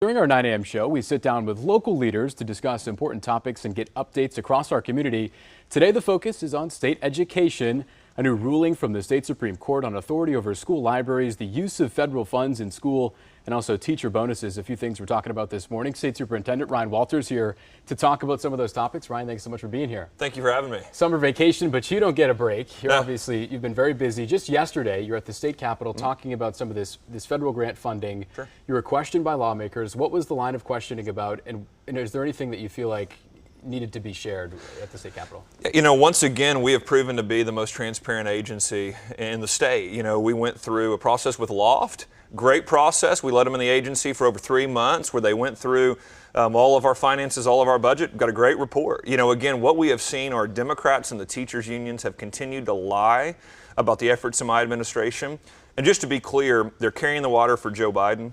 During our 9 a.m. show, we sit down with local leaders to discuss important topics and get updates across our community. Today, the focus is on state education. A new ruling from the state Supreme Court on authority over school libraries, the use of federal funds in school, and also teacher bonuses. A few things we're talking about this morning. State Superintendent Ryan Walters here to talk about some of those topics. Ryan, thanks so much for being here. Thank you for having me. Summer vacation, but you don't get a break. You've been very busy. Just yesterday, you're at the state capitol talking about some of this federal grant funding. Sure. You were questioned by lawmakers. What was the line of questioning about, and is there anything that you feel like needed to be shared at the state capitol? You know, once again, we have proven to be the most transparent agency in the state. You know, we went through a process with Loft, great process. We let them in the agency for over 3 months where they went through all of our finances, all of our budget, got a great report. You know, again, what we have seen are Democrats and the teachers unions have continued to lie about the efforts of my administration. And just to be clear, they're carrying the water for Joe Biden.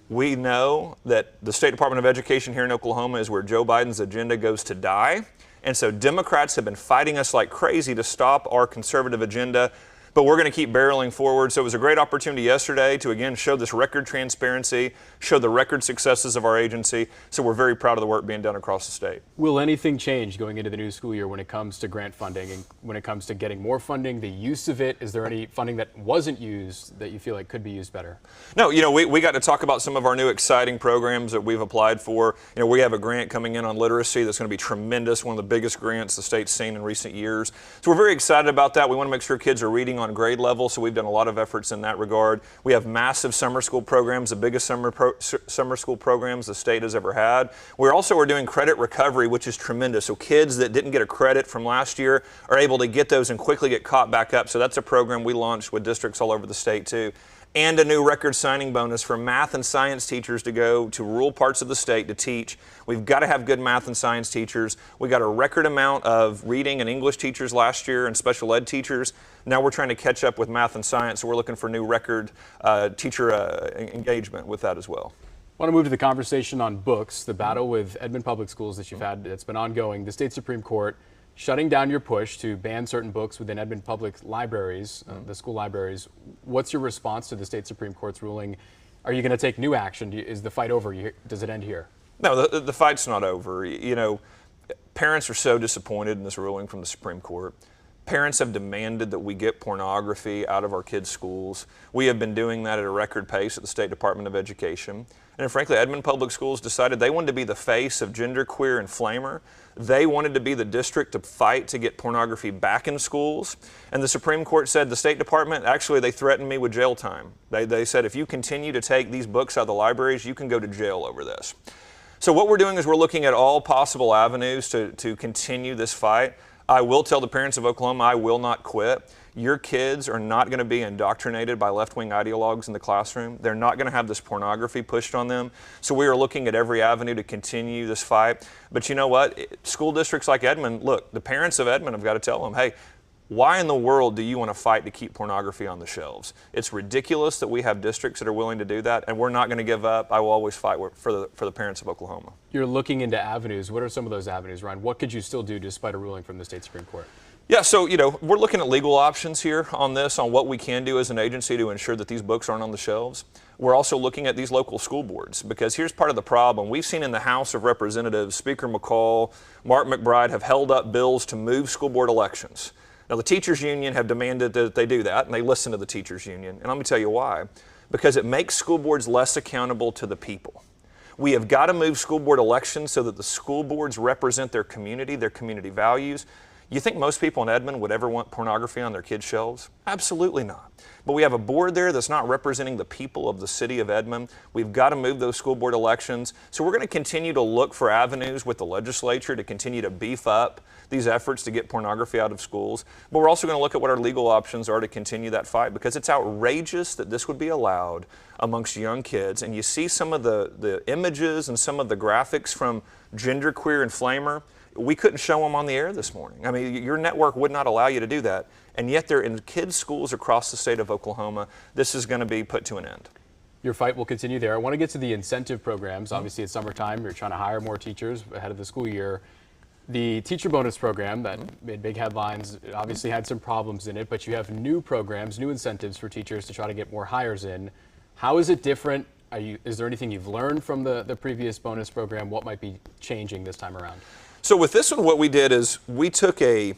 We know that the State Department of Education here in Oklahoma is where Joe Biden's agenda goes to die. And so Democrats have been fighting us like crazy to stop our conservative agenda, but we're going to keep barreling forward. So it was a great opportunity yesterday to again show this record transparency, show the record successes of our agency. So we're very proud of the work being done across the state. Will anything change going into the new school year when it comes to grant funding and when it comes to getting more funding, the use of it? Is there any funding that wasn't used that you feel like could be used better? No, you know, we got to talk about some of our new exciting programs that we've applied for. You know, we have a grant coming in on literacy that's going to be tremendous, one of the biggest grants the state's seen in recent years. So we're very excited about that. We want to make sure kids are reading on grade level, so we've done a lot of efforts in that regard. We have massive summer school programs, the biggest summer school programs the state has ever had. We're doing credit recovery, which is tremendous. So kids that didn't get a credit from last year are able to get those and quickly get caught back up. So that's a program we launched with districts all over the state too. And a new record signing bonus for math and science teachers to go to rural parts of the state to teach. We've got to have good math and science teachers. We got a record amount of reading and English teachers last year and special ed teachers. Now we're trying to catch up with math and science, so we're looking for new record teacher engagement with that as well. I want to move to the conversation on books, the battle with Edmond Public Schools that you've had that's been ongoing. The state Supreme Court shutting down your push to ban certain books within Edmond Public libraries, the school libraries. What's your response to the state Supreme Court's ruling? Are you going to take new action? Is the fight over? Does it end here? No, the fight's not over. You know, parents are so disappointed in this ruling from the Supreme Court. Parents have demanded that we get pornography out of our kids' schools. We have been doing that at a record pace at the State Department of Education. And frankly, Edmond Public Schools decided they wanted to be the face of genderqueer and flamer. They wanted to be the district to fight to get pornography back in schools. And the Supreme Court said the State Department, actually they threatened me with jail time. They said if you continue to take these books out of the libraries, you can go to jail over this. So what we're doing is we're looking at all possible avenues to continue this fight. I will tell the parents of Oklahoma, I will not quit. Your kids are not going to be indoctrinated by left-wing ideologues in the classroom. They're not going to have this pornography pushed on them. So we are looking at every avenue to continue this fight. But you know what? School districts like Edmond, look, the parents of Edmond have got to tell them, hey, why in the world do you want to fight to keep pornography on the shelves? It's ridiculous that we have districts that are willing to do that, and we're not going to give up. I will always fight for the parents of Oklahoma. You're looking into avenues. What are some of those avenues, Ryan? What could you still do despite a ruling from the state Supreme Court? Yeah, so, you know, we're looking at legal options here on this, on what we can do as an agency to ensure that these books aren't on the shelves. We're also looking at these local school boards, because here's part of the problem. We've seen in the House of Representatives, Speaker McCall, Mark McBride have held up bills to move school board elections. Now, the teachers union have demanded that they do that, and they listen to the teachers union. And let me tell you why. Because it makes school boards less accountable to the people. We have got to move school board elections so that the school boards represent their community values. You think most people in Edmond would ever want pornography on their kids' shelves? Absolutely not. But we have a board there that's not representing the people of the city of Edmond. We've got to move those school board elections. So we're going to continue to look for avenues with the legislature to continue to beef up these efforts to get pornography out of schools. But we're also going to look at what our legal options are to continue that fight, because it's outrageous that this would be allowed amongst young kids. And you see some of the images and some of the graphics from genderqueer and flamer. We couldn't show them on the air this morning. I mean, your network would not allow you to do that. And yet they're in kids' schools across the state of Oklahoma. This is going to be put to an end. Your fight will continue there. I want to get to the incentive programs. Obviously, it's summertime. You're trying to hire more teachers ahead of the school year. The teacher bonus program that made big headlines obviously had some problems in it, but you have new programs, new incentives for teachers to try to get more hires in. How is it different Is there anything you've learned from the previous bonus program? What might be changing this time around? So with this one, what we did is we took a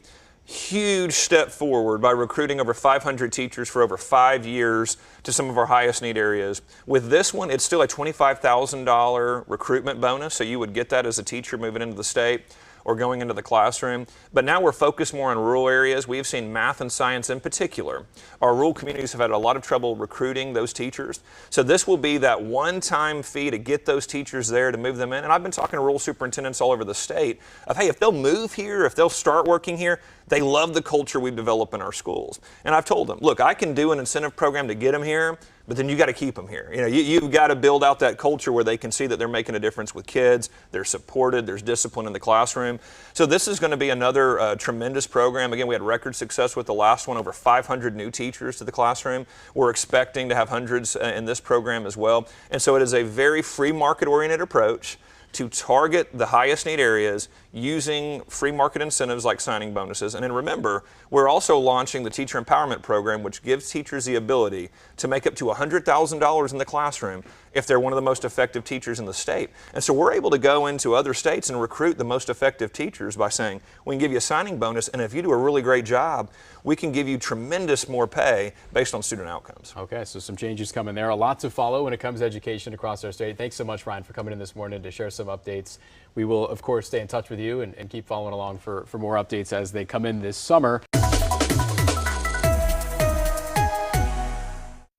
huge step forward by recruiting over 500 teachers for over 5 years to some of our highest need areas. With this one, it's still a $25,000 recruitment bonus, so you would get that as a teacher moving into the state or going into the classroom. But now we're focused more on rural areas. We've seen math and science in particular. Our rural communities have had a lot of trouble recruiting those teachers. So this will be that one-time fee to get those teachers there, to move them in. And I've been talking to rural superintendents all over the state of, hey, if they'll move here, if they'll start working here, they love the culture we've developed in our schools. And I've told them, look, I can do an incentive program to get them here, but then you got to keep them here. You've got to build out that culture where they can see that they're making a difference with kids, they're supported, there's discipline in the classroom. So this is going to be another tremendous program. Again, we had record success with the last one, over 500 new teachers to the classroom. We're expecting to have hundreds in this program as well. And so it is a very free market-oriented approach to target the highest need areas using free market incentives like signing bonuses. And then remember, we're also launching the Teacher Empowerment Program, which gives teachers the ability to make up to $100,000 in the classroom if they're one of the most effective teachers in the state. And so we're able to go into other states and recruit the most effective teachers by saying, we can give you a signing bonus, and if you do a really great job, we can give you tremendous more pay based on student outcomes. Okay, so some changes coming there. A lot to follow when it comes to education across our state. Thanks so much, Ryan, for coming in this morning to share some updates. We will, of course, stay in touch with you and keep following along for more updates as they come in this summer.